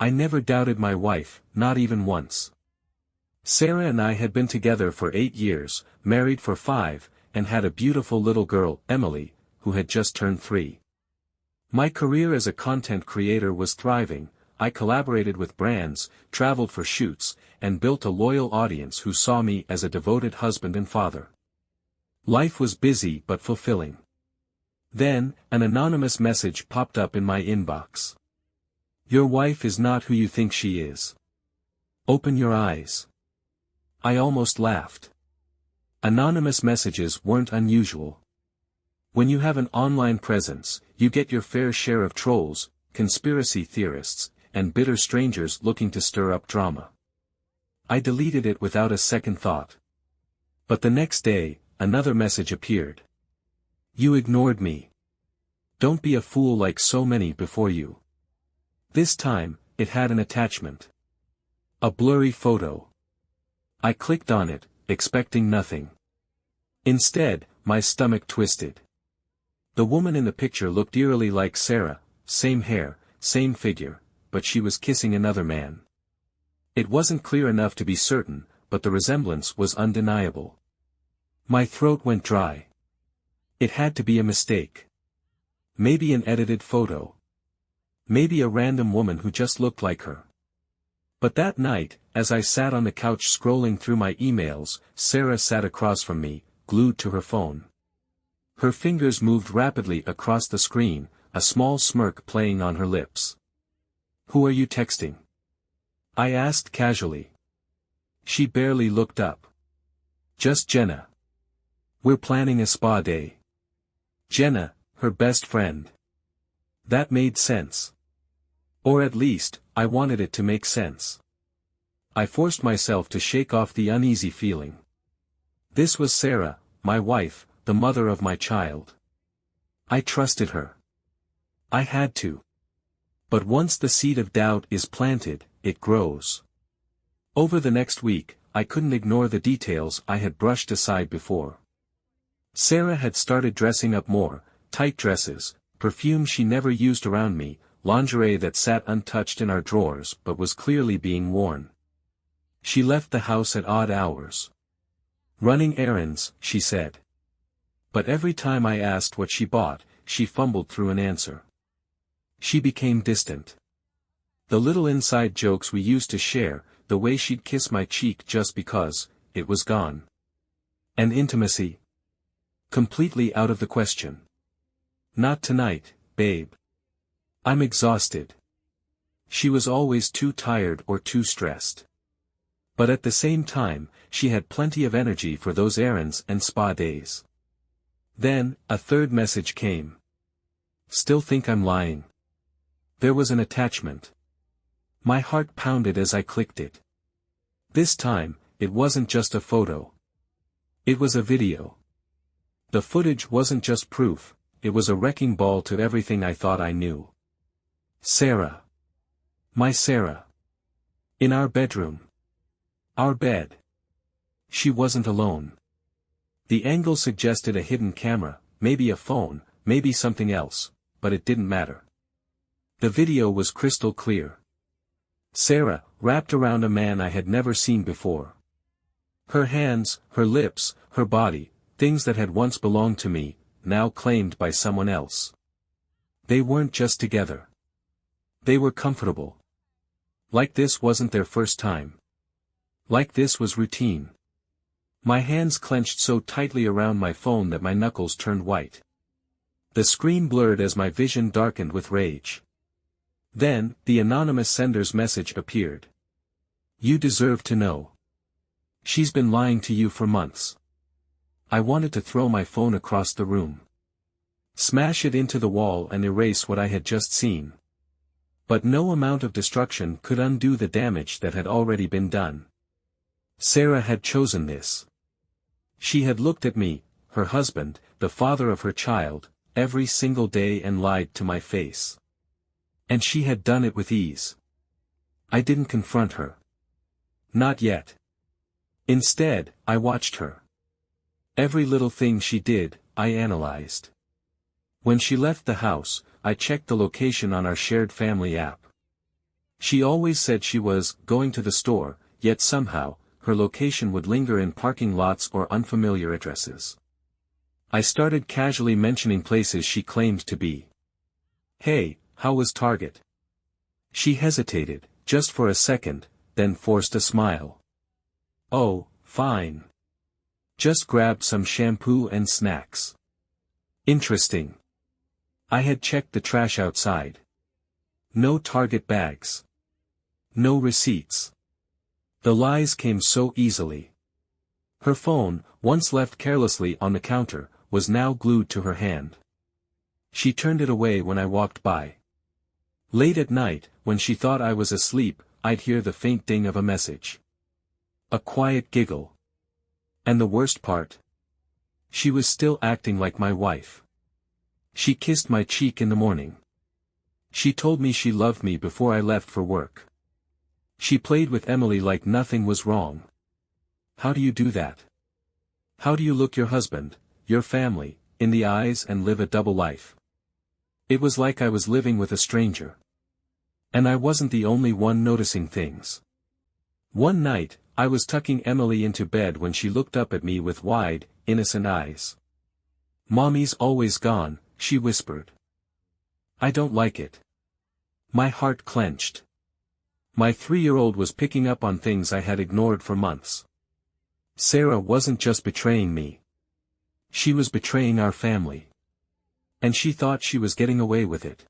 I never doubted my wife, not even once. Sarah and I had been together for 8 years, married for 5, and had a beautiful little girl, Emily, who had just turned 3. My career as a content creator was thriving. I collaborated with brands, traveled for shoots, and built a loyal audience who saw me as a devoted husband and father. Life was busy but fulfilling. Then, an anonymous message popped up in my inbox. Your wife is not who you think she is. Open your eyes. I almost laughed. Anonymous messages weren't unusual. When you have an online presence, you get your fair share of trolls, conspiracy theorists, and bitter strangers looking to stir up drama. I deleted it without a second thought. But the next day, another message appeared. You ignored me. Don't be a fool like so many before you. This time, it had an attachment. A blurry photo. I clicked on it, expecting nothing. Instead, my stomach twisted. The woman in the picture looked eerily like Sarah, same hair, same figure, but she was kissing another man. It wasn't clear enough to be certain, but the resemblance was undeniable. My throat went dry. It had to be a mistake. Maybe an edited photo. Maybe a random woman who just looked like her. But that night, as I sat on the couch scrolling through my emails, Sarah sat across from me, glued to her phone. Her fingers moved rapidly across the screen, a small smirk playing on her lips. Who are you texting? I asked casually. She barely looked up. Just Jenna. We're planning a spa day. Jenna, her best friend. That made sense. Or at least, I wanted it to make sense. I forced myself to shake off the uneasy feeling. This was Sarah, my wife, the mother of my child. I trusted her. I had to. But once the seed of doubt is planted, it grows. Over the next week, I couldn't ignore the details I had brushed aside before. Sarah had started dressing up more, tight dresses, perfume she never used around me, lingerie that sat untouched in our drawers but was clearly being worn. She left the house at odd hours. Running errands, she said. But every time I asked what she bought, she fumbled through an answer. She became distant. The little inside jokes we used to share, the way she'd kiss my cheek just because, it was gone. And intimacy? Completely out of the question. Not tonight, babe. I'm exhausted. She was always too tired or too stressed. But at the same time, she had plenty of energy for those errands and spa days. Then, a third message came. Still think I'm lying? There was an attachment. My heart pounded as I clicked it. This time, it wasn't just a photo. It was a video. The footage wasn't just proof, it was a wrecking ball to everything I thought I knew. Sarah. My Sarah. In our bedroom. Our bed. She wasn't alone. The angle suggested a hidden camera, maybe a phone, maybe something else, but it didn't matter. The video was crystal clear. Sarah, wrapped around a man I had never seen before. Her hands, her lips, her body, things that had once belonged to me, now claimed by someone else. They weren't just together. They were comfortable. Like this wasn't their first time. Like this was routine. My hands clenched so tightly around my phone that my knuckles turned white. The screen blurred as my vision darkened with rage. Then, the anonymous sender's message appeared. You deserve to know. She's been lying to you for months. I wanted to throw my phone across the room. Smash it into the wall and erase what I had just seen. But no amount of destruction could undo the damage that had already been done. Sarah had chosen this. She had looked at me, her husband, the father of her child, every single day and lied to my face. And she had done it with ease. I didn't confront her. Not yet. Instead, I watched her. Every little thing she did, I analyzed. When she left the house, I checked the location on our shared family app. She always said she was going to the store, yet somehow, her location would linger in parking lots or unfamiliar addresses. I started casually mentioning places she claimed to be. "Hey, how was Target?" She hesitated, just for a second, then forced a smile. "Oh, fine. Just grabbed some shampoo and snacks." Interesting. I had checked the trash outside. No Target bags. No receipts. The lies came so easily. Her phone, once left carelessly on the counter, was now glued to her hand. She turned it away when I walked by. Late at night, when she thought I was asleep, I'd hear the faint ding of a message. A quiet giggle. And the worst part? She was still acting like my wife. She kissed my cheek in the morning. She told me she loved me before I left for work. She played with Emily like nothing was wrong. How do you do that? How do you look your husband, your family, in the eyes and live a double life? It was like I was living with a stranger. And I wasn't the only one noticing things. One night, I was tucking Emily into bed when she looked up at me with wide, innocent eyes. "Mommy's always gone," she whispered. "I don't like it." My heart clenched. My 3-year-old was picking up on things I had ignored for months. Sarah wasn't just betraying me. She was betraying our family. And she thought she was getting away with it.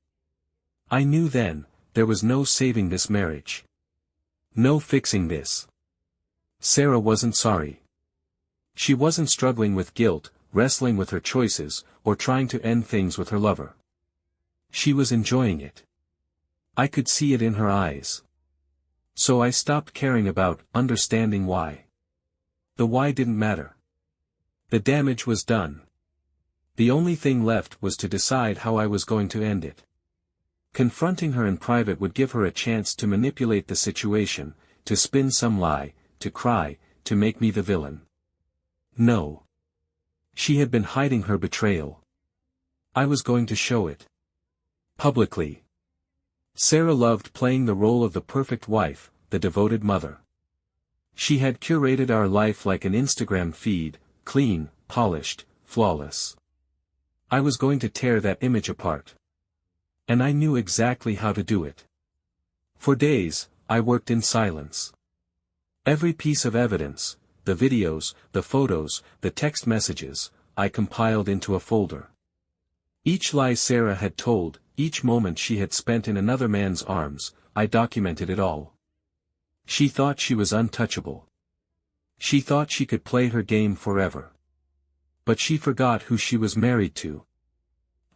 I knew then, there was no saving this marriage. No fixing this. Sarah wasn't sorry. She wasn't struggling with guilt, wrestling with her choices, or trying to end things with her lover. She was enjoying it. I could see it in her eyes. So I stopped caring about understanding why. The why didn't matter. The damage was done. The only thing left was to decide how I was going to end it. Confronting her in private would give her a chance to manipulate the situation, to spin some lie, to cry, to make me the villain. No. She had been hiding her betrayal. I was going to show it. Publicly. Sarah loved playing the role of the perfect wife, the devoted mother. She had curated our life like an Instagram feed, clean, polished, flawless. I was going to tear that image apart. And I knew exactly how to do it. For days, I worked in silence. Every piece of evidence, the videos, the photos, the text messages, I compiled into a folder. Each lie Sarah had told, each moment she had spent in another man's arms, I documented it all. She thought she was untouchable. She thought she could play her game forever. But she forgot who she was married to.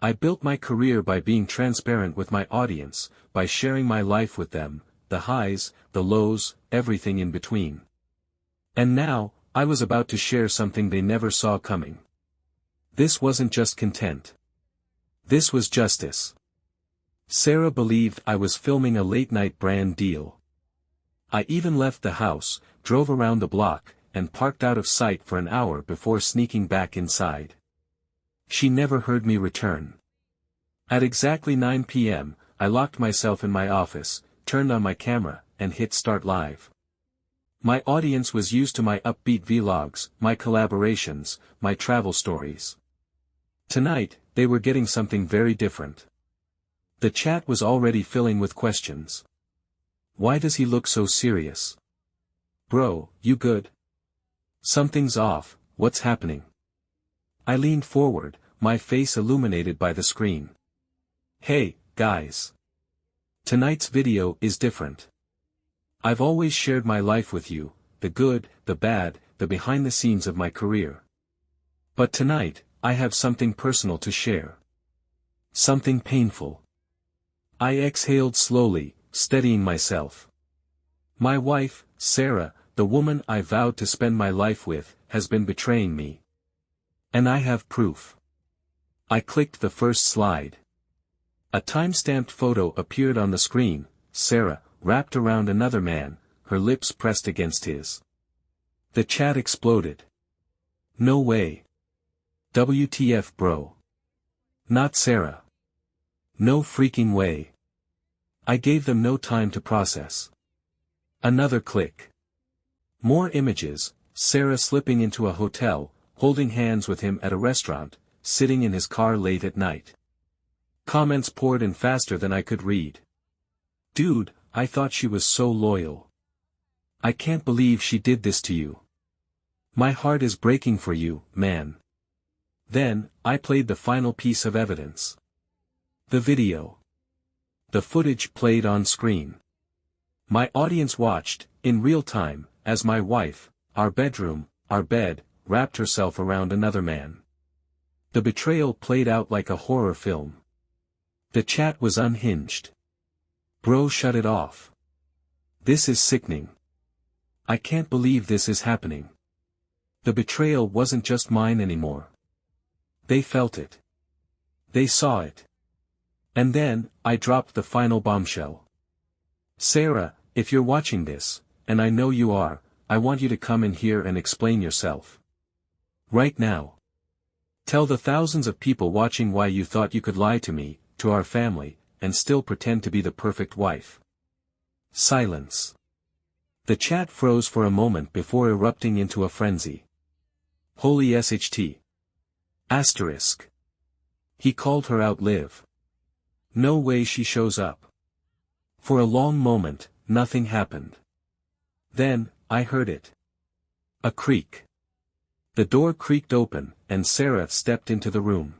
I built my career by being transparent with my audience, by sharing my life with them, the highs, the lows, everything in between. And now, I was about to share something they never saw coming. This wasn't just content. This was justice. Sarah believed I was filming a late-night brand deal. I even left the house, drove around the block, and parked out of sight for an hour before sneaking back inside. She never heard me return. At exactly 9 p.m., I locked myself in my office, turned on my camera, and hit start live. My audience was used to my upbeat vlogs, my collaborations, my travel stories. Tonight, they were getting something very different. The chat was already filling with questions. Why does he look so serious? Bro, you good? Something's off, what's happening? I leaned forward, my face illuminated by the screen. Hey, guys. Tonight's video is different. I've always shared my life with you, the good, the bad, the behind the scenes of my career. But tonight, I have something personal to share. Something painful. I exhaled slowly, steadying myself. My wife, Sarah, the woman I vowed to spend my life with, has been betraying me. And I have proof. I clicked the first slide. A time-stamped photo appeared on the screen, Sarah, wrapped around another man, her lips pressed against his. The chat exploded. No way. WTF bro. Not Sarah. No freaking way. I gave them no time to process. Another click. More images, Sarah slipping into a hotel, holding hands with him at a restaurant, sitting in his car late at night. Comments poured in faster than I could read. Dude, I thought she was so loyal. I can't believe she did this to you. My heart is breaking for you, man. Then, I played the final piece of evidence. The video. The footage played on screen. My audience watched, in real time, as my wife, our bed, wrapped herself around another man. The betrayal played out like a horror film. The chat was unhinged. Bro, shut it off. This is sickening. I can't believe this is happening. The betrayal wasn't just mine anymore. They felt it. They saw it. And then, I dropped the final bombshell. Sarah, if you're watching this, and I know you are, I want you to come in here and explain yourself. Right now. Tell the thousands of people watching why you thought you could lie to me, to our family, and still pretend to be the perfect wife. Silence. The chat froze for a moment before erupting into a frenzy. Holy SHT. Asterisk. He called her out live. No way she shows up. For a long moment, nothing happened. Then, I heard it. A creak. The door creaked open, and Sarah stepped into the room.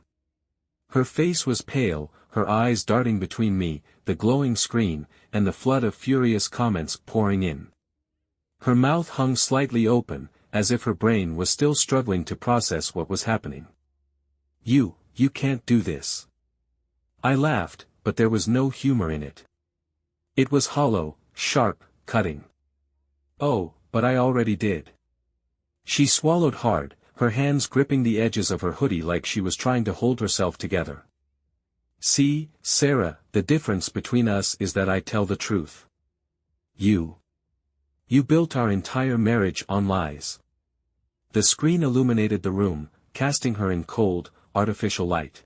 Her face was pale, her eyes darting between me, the glowing screen, and the flood of furious comments pouring in. Her mouth hung slightly open, as if her brain was still struggling to process what was happening. You can't do this. I laughed, but there was no humor in it. It was hollow, sharp, cutting. Oh, but I already did. She swallowed hard, her hands gripping the edges of her hoodie like she was trying to hold herself together. See, Sarah, the difference between us is that I tell the truth. You built our entire marriage on lies. The screen illuminated the room, casting her in cold, artificial light.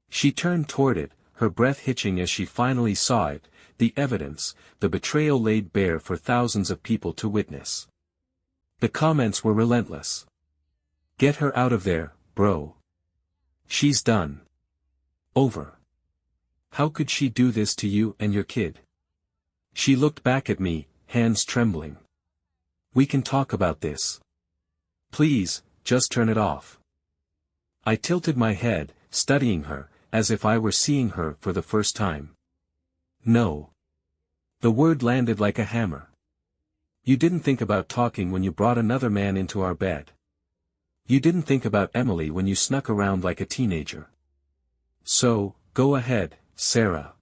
She turned toward it, her breath hitching as she finally saw it, the evidence, the betrayal laid bare for thousands of people to witness. The comments were relentless. Get her out of there, bro. She's done. Over. How could she do this to you and your kid? She looked back at me, hands trembling. We can talk about this. Please, just turn it off. I tilted my head, studying her, as if I were seeing her for the first time. No. The word landed like a hammer. You didn't think about talking when you brought another man into our bed. You didn't think about Emily when you snuck around like a teenager. So, go ahead, Sarah.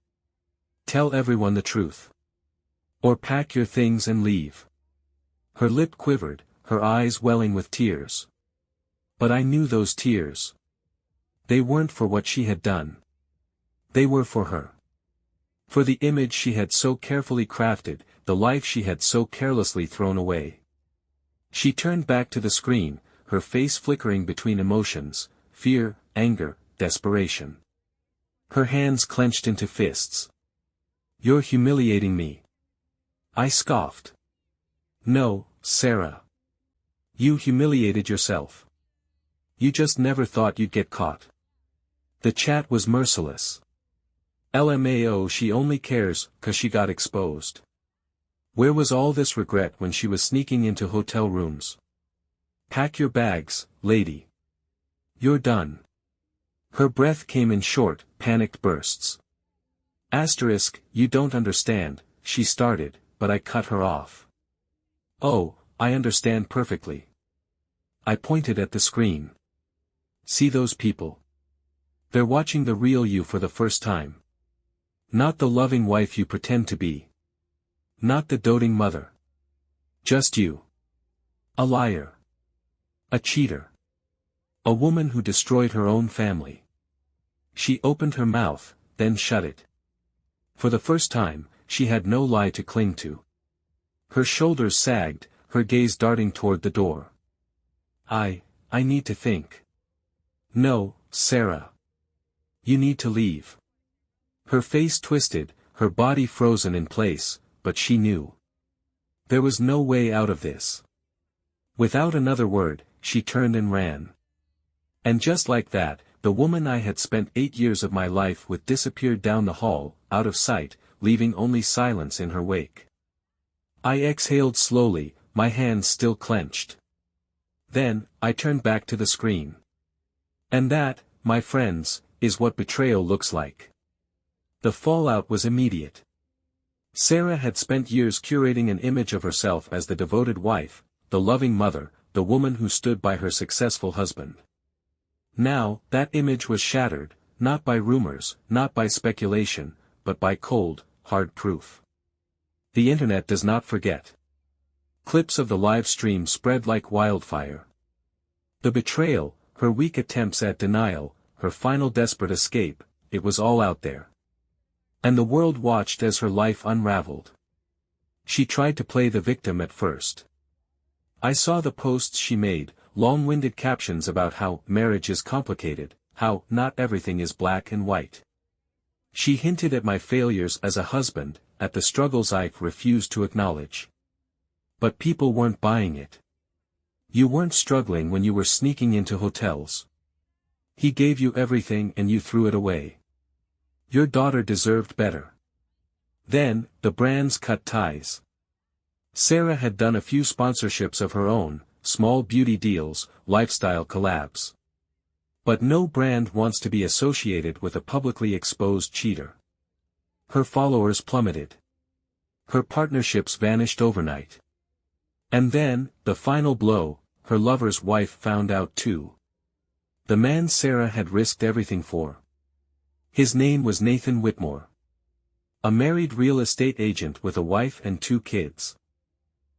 Tell everyone the truth. Or pack your things and leave. Her lip quivered, her eyes welling with tears. But I knew those tears. They weren't for what she had done. They were for her. For the image she had so carefully crafted, the life she had so carelessly thrown away. She turned back to the screen, her face flickering between emotions, fear, anger, desperation. Her hands clenched into fists. You're humiliating me. I scoffed. No, Sarah. You humiliated yourself. You just never thought you'd get caught. The chat was merciless. LMAO, she only cares 'cause she got exposed. Where was all this regret when she was sneaking into hotel rooms? Pack your bags, lady. You're done. Her breath came in short, panicked bursts. Asterisk, you don't understand, she started, but I cut her off. Oh, I understand perfectly. I pointed at the screen. See those people? They're watching the real you for the first time. Not the loving wife you pretend to be. Not the doting mother. Just you. A liar. A cheater. A woman who destroyed her own family. She opened her mouth, then shut it. For the first time, she had no lie to cling to. Her shoulders sagged, her gaze darting toward the door. I need to think. No, Sarah. You need to leave. Her face twisted, her body frozen in place, but she knew. There was no way out of this. Without another word, she turned and ran. And just like that, the woman I had spent 8 years of my life with disappeared down the hall, out of sight, leaving only silence in her wake. I exhaled slowly, my hands still clenched. Then, I turned back to the screen. And that, my friends, is what betrayal looks like. The fallout was immediate. Sarah had spent years curating an image of herself as the devoted wife, the loving mother, the woman who stood by her successful husband. Now, that image was shattered, not by rumors, not by speculation, but by cold, hard proof. The internet does not forget. Clips of the live stream spread like wildfire. The betrayal, her weak attempts at denial, her final desperate escape, it was all out there. And the world watched as her life unraveled. She tried to play the victim at first. I saw the posts she made, long-winded captions about how marriage is complicated, how not everything is black and white. She hinted at my failures as a husband, at the struggles I refused to acknowledge. But people weren't buying it. You weren't struggling when you were sneaking into hotels. He gave you everything and you threw it away. Your daughter deserved better. Then, the brands cut ties. Sarah had done a few sponsorships of her own, small beauty deals, lifestyle collabs. But no brand wants to be associated with a publicly exposed cheater. Her followers plummeted. Her partnerships vanished overnight. And then, the final blow, her lover's wife found out too. The man Sarah had risked everything for. His name was Nathan Whitmore. A married real estate agent with a wife and 2 kids.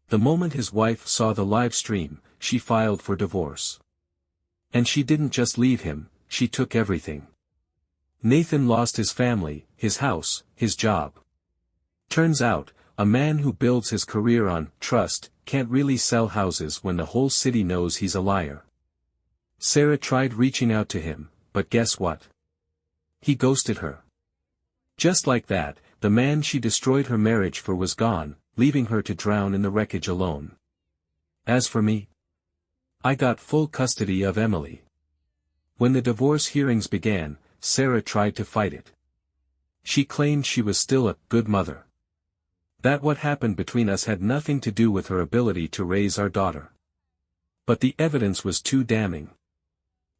The moment his wife saw the live stream, she filed for divorce. And she didn't just leave him, she took everything. Nathan lost his family, his house, his job. Turns out, a man who builds his career on trust can't really sell houses when the whole city knows he's a liar. Sarah tried reaching out to him, but guess what? He ghosted her. Just like that, the man she destroyed her marriage for was gone, leaving her to drown in the wreckage alone. As for me, I got full custody of Emily. When the divorce hearings began, Sarah tried to fight it. She claimed she was still a good mother. That what happened between us had nothing to do with her ability to raise our daughter. But the evidence was too damning.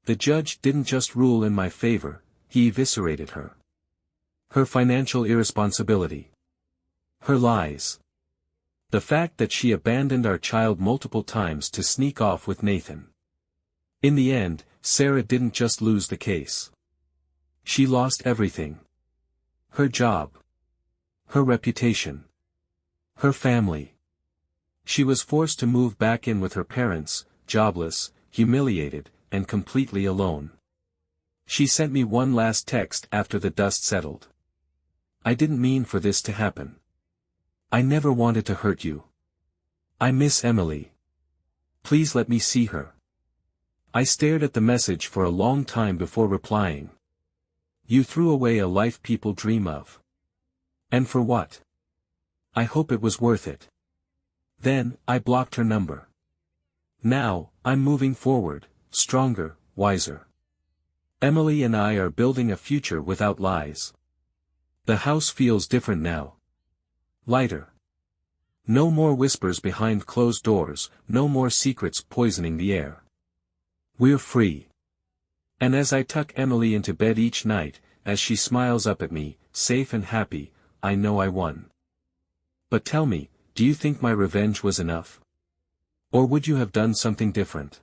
The judge didn't just rule in my favor, he eviscerated her. Her financial irresponsibility. Her lies. The fact that she abandoned our child multiple times to sneak off with Nathan. In the end, Sarah didn't just lose the case. She lost everything. Her job. Her reputation. Her family. She was forced to move back in with her parents, jobless, humiliated, and completely alone. She sent me one last text after the dust settled. I didn't mean for this to happen. I never wanted to hurt you. I miss Emily. Please let me see her. I stared at the message for a long time before replying. You threw away a life people dream of. And for what? I hope it was worth it. Then, I blocked her number. Now, I'm moving forward, stronger, wiser. Emily and I are building a future without lies. The house feels different now. Lighter. No more whispers behind closed doors, no more secrets poisoning the air. We're free. And as I tuck Emily into bed each night, as she smiles up at me, safe and happy, I know I won. But tell me, do you think my revenge was enough? Or would you have done something different?